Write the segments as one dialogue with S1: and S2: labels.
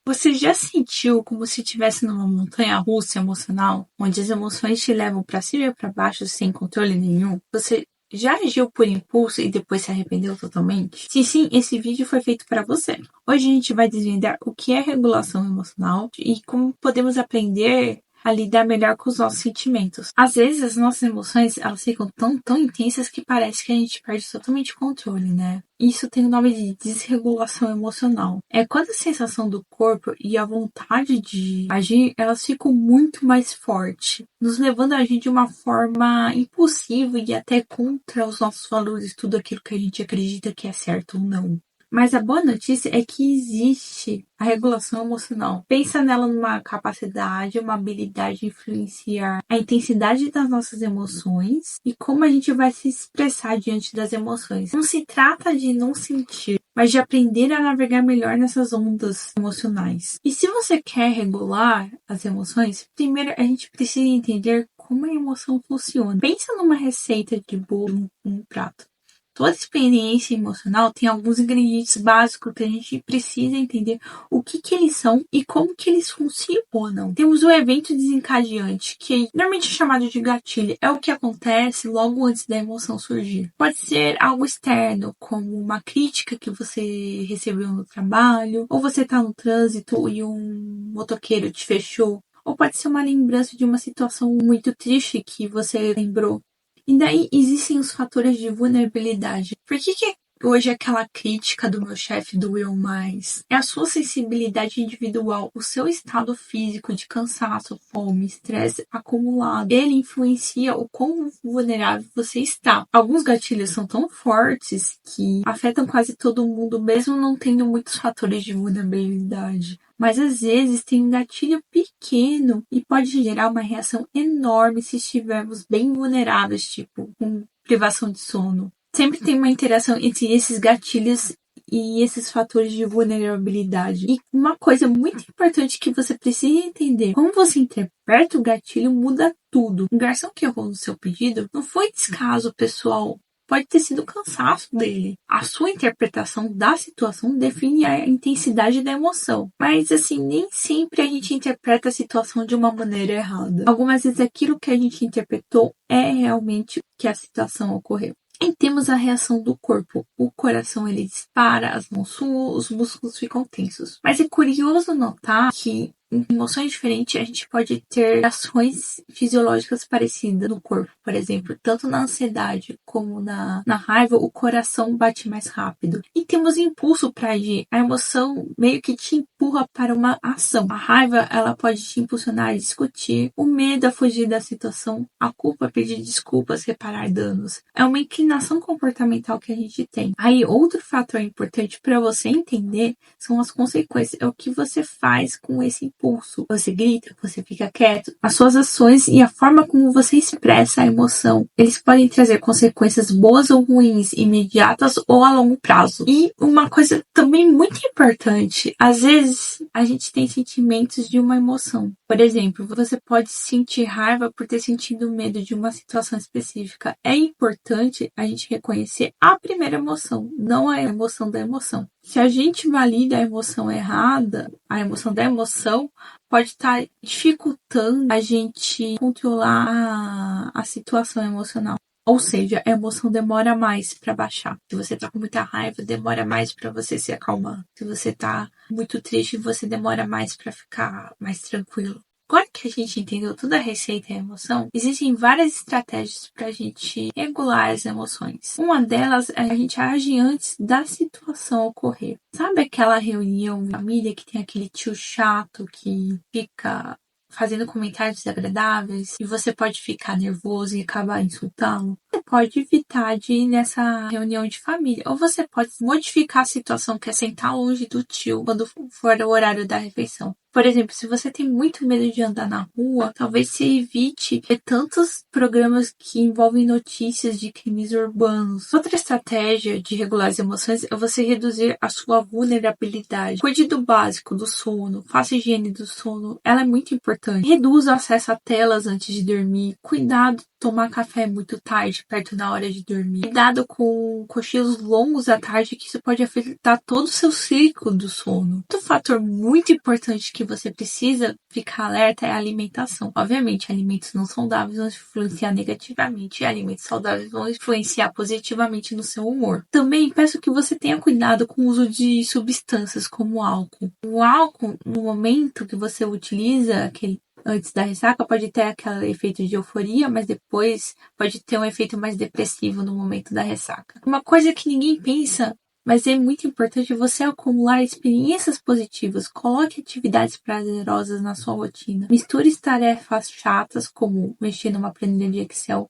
S1: Você já sentiu como se estivesse numa montanha-russa emocional, onde as emoções te levam para cima e para baixo sem controle nenhum? Você já agiu por impulso e depois se arrependeu totalmente? Se sim, esse vídeo foi feito para você. Hoje a gente vai desvendar o que é regulação emocional e como podemos aprender a lidar melhor com os nossos sentimentos. Às vezes as nossas emoções, elas ficam tão intensas que parece que a gente perde totalmente o controle, né? Isso tem o nome de desregulação emocional. É quando a sensação do corpo e a vontade de agir, elas ficam muito mais fortes, nos levando a agir de uma forma impulsiva e até contra os nossos valores, tudo aquilo que a gente acredita que é certo ou não. Mas a boa notícia é que existe a regulação emocional. Pensa nela numa capacidade, uma habilidade de influenciar a intensidade das nossas emoções e como a gente vai se expressar diante das emoções. Não se trata de não sentir, mas de aprender a navegar melhor nessas ondas emocionais. E se você quer regular as emoções, primeiro a gente precisa entender como a emoção funciona. Pensa numa receita de bolo, um prato. Toda experiência emocional tem alguns ingredientes básicos que a gente precisa entender o que eles são e como que eles funcionam. Temos o evento desencadeante, que normalmente é chamado de gatilho. É o que acontece logo antes da emoção surgir. Pode ser algo externo, como uma crítica que você recebeu no trabalho, ou você está no trânsito e um motoqueiro te fechou. Ou pode ser uma lembrança de uma situação muito triste que você lembrou. E daí existem os fatores de vulnerabilidade. Por que hoje aquela crítica do meu chefe doeu mais? É a sua sensibilidade individual, o seu estado físico de cansaço, fome, estresse acumulado. Ele influencia o quão vulnerável você está. Alguns gatilhos são tão fortes que afetam quase todo mundo, mesmo não tendo muitos fatores de vulnerabilidade. Mas às vezes tem um gatilho pequeno e pode gerar uma reação enorme se estivermos bem vulneráveis, tipo com privação de sono. Sempre tem uma interação entre esses gatilhos e esses fatores de vulnerabilidade. E uma coisa muito importante que você precisa entender: como você interpreta o gatilho muda tudo. O garçom que errou no seu pedido não foi descaso pessoal. Pode ter sido o cansaço dele. A sua interpretação da situação define a intensidade da emoção. Mas, assim, nem sempre a gente interpreta a situação de uma maneira errada. Algumas vezes aquilo que a gente interpretou é realmente que a situação ocorreu. E temos a reação do corpo. O coração ele dispara, as mãos suam, os músculos ficam tensos. Mas é curioso notar que em emoções diferentes a gente pode ter ações fisiológicas parecidas no corpo. Por exemplo, tanto na ansiedade como na raiva, o coração bate mais rápido. E temos impulso para agir. A emoção meio que te empurra para uma ação. A raiva, ela pode te impulsionar a discutir. O medo a fugir da situação. A culpa a pedir desculpas, reparar danos. É uma inclinação comportamental que a gente tem. Aí, outro fator importante para você entender são as consequências. É o que você faz com esse impulso. Você grita, você fica quieto. As suas ações e a forma como você expressa a emoção, eles podem trazer consequências boas ou ruins, imediatas ou a longo prazo. E uma coisa também muito importante, às vezes a gente tem sentimentos de uma emoção. Por exemplo, você pode sentir raiva por ter sentido medo de uma situação específica. É importante a gente reconhecer a primeira emoção, não a emoção da emoção. Se a gente valida a emoção errada, a emoção da emoção, pode estar dificultando a gente controlar a situação emocional. Ou seja, a emoção demora mais para baixar. Se você tá com muita raiva, demora mais para você se acalmar. Se você tá muito triste, você demora mais para ficar mais tranquilo. Agora que a gente entendeu toda a receita e a emoção, existem várias estratégias para a gente regular as emoções. Uma delas é a gente age antes da situação ocorrer. Sabe aquela reunião de família que tem aquele tio chato que fica fazendo comentários desagradáveis e você pode ficar nervoso e acabar insultando? Você pode evitar de ir nessa reunião de família. Ou você pode modificar a situação, que é sentar longe do tio quando for o horário da refeição. Por exemplo, se você tem muito medo de andar na rua, talvez você evite ver tantos programas que envolvem notícias de crimes urbanos. Outra estratégia de regular as emoções é você reduzir a sua vulnerabilidade. Cuide do básico, do sono, faça higiene do sono. Ela é muito importante. Reduza o acesso a telas antes de dormir. Cuidado tomar café muito tarde, perto da hora de dormir. Cuidado com cochilos longos à tarde, que isso pode afetar todo o seu ciclo do sono. Outro fator muito importante que você precisa ficar alerta é a alimentação. Obviamente, alimentos não saudáveis vão influenciar negativamente e alimentos saudáveis vão influenciar positivamente no seu humor. Também peço que você tenha cuidado com o uso de substâncias como álcool. O álcool, no momento que você utiliza aquele antes da ressaca, pode ter aquele efeito de euforia, mas depois pode ter um efeito mais depressivo no momento da ressaca. Uma coisa que ninguém pensa, mas é muito importante você acumular experiências positivas. Coloque atividades prazerosas na sua rotina. Misture tarefas chatas, como mexer numa planilha de Excel,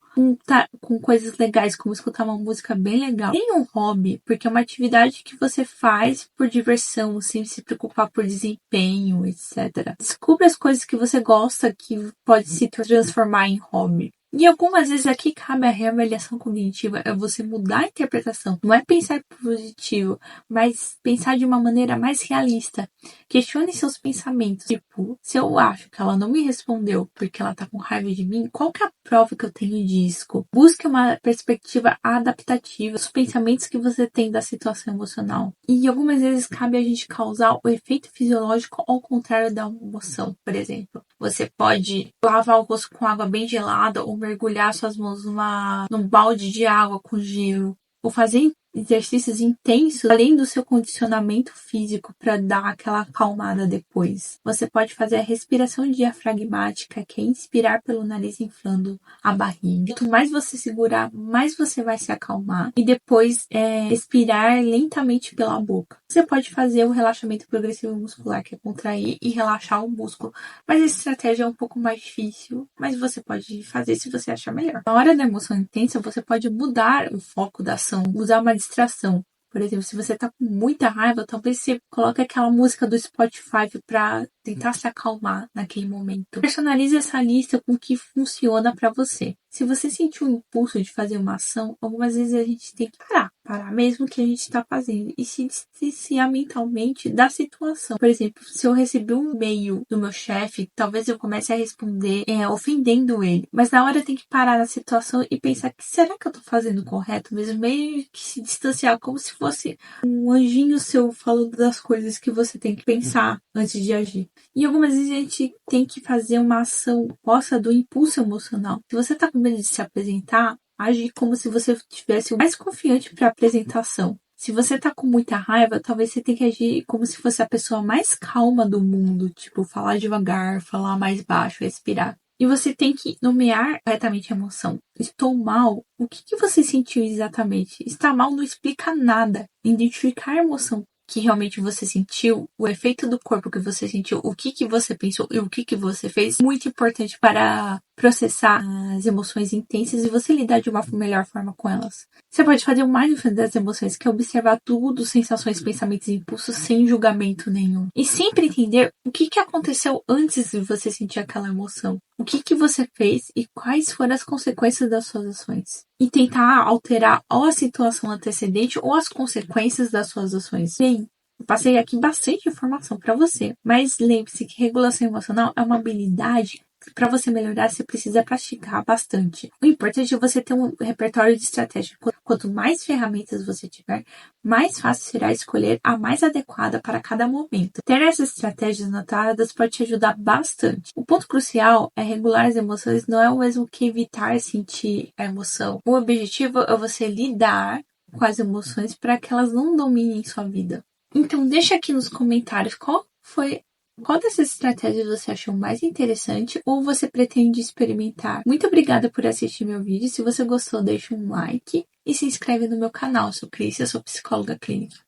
S1: com coisas legais, como escutar uma música bem legal. Tenha um hobby, porque é uma atividade que você faz por diversão, sem se preocupar por desempenho, etc. Descubra as coisas que você gosta, que pode se transformar em hobby. E algumas vezes aqui cabe a reavaliação cognitiva, é você mudar a interpretação. Não é pensar positivo, mas pensar de uma maneira mais realista. Questione seus pensamentos. Tipo, se eu acho que ela não me respondeu porque ela tá com raiva de mim, qual que é a prova que eu tenho disso? Busque uma perspectiva adaptativa, os pensamentos que você tem da situação emocional. E algumas vezes cabe a gente causar o efeito fisiológico ao contrário da emoção. Por exemplo, você pode lavar o rosto com água bem gelada ou mergulhar suas mãos num balde de água com gelo, ou fazer exercícios intensos além do seu condicionamento físico para dar aquela acalmada depois. Você pode fazer a respiração diafragmática, que é inspirar pelo nariz inflando a barriga. Quanto mais você segurar, mais você vai se acalmar. E depois expirar lentamente pela boca. Você pode fazer o relaxamento progressivo muscular, que é contrair e relaxar o músculo. Mas essa estratégia é um pouco mais difícil, mas você pode fazer se você achar melhor. Na hora da emoção intensa, você pode mudar o foco da ação, usar uma distração. Por exemplo, se você tá com muita raiva, talvez você coloque aquela música do Spotify para tentar se acalmar naquele momento. Personalize essa lista com o que funciona para você. Se você sentir um impulso de fazer uma ação, algumas vezes a gente tem que parar mesmo que a gente está fazendo e se distanciar mentalmente da situação. Por exemplo, se eu receber um e-mail do meu chefe, talvez eu comece a responder ofendendo ele. Mas na hora eu tenho que parar na situação e pensar que será que eu tô fazendo correto mesmo? Meio que se distanciar como se fosse um anjinho seu falando das coisas que você tem que pensar antes de agir. E algumas vezes a gente tem que fazer uma ação oposta do impulso emocional. Se você tá com medo de se apresentar, age como se você tivesse o mais confiante para a apresentação. Se você tá com muita raiva, talvez você tenha que agir como se fosse a pessoa mais calma do mundo. Tipo, falar devagar, falar mais baixo, respirar. E você tem que nomear corretamente a emoção. Estou mal. O que você sentiu exatamente? Estar mal não explica nada. Identificar a emoção que realmente você sentiu, o efeito do corpo que você sentiu, o que você pensou e o que você fez, muito importante para processar as emoções intensas e você lidar de uma melhor forma com elas. Você pode fazer o mindfulness das emoções, que é observar tudo, sensações, pensamentos e impulsos sem julgamento nenhum. E sempre entender o que aconteceu antes de você sentir aquela emoção. O que você fez e quais foram as consequências das suas ações. E tentar alterar ou a situação antecedente ou as consequências das suas ações. Bem, eu passei aqui bastante informação para você, mas lembre-se que regulação emocional é uma habilidade que para você melhorar você precisa praticar bastante. O importante é você ter um repertório de estratégia. Quanto mais ferramentas você tiver, mais fácil será escolher a mais adequada para cada momento. Ter essas estratégias anotadas pode te ajudar bastante. O ponto crucial é regular as emoções, não é o mesmo que evitar sentir a emoção. O objetivo é você lidar com as emoções para que elas não dominem sua vida. Então, deixa aqui nos comentários qual dessas estratégias você achou mais interessante ou você pretende experimentar. Muito obrigada por assistir meu vídeo. Se você gostou, deixa um like e se inscreve no meu canal. Eu sou Cris, eu sou psicóloga clínica.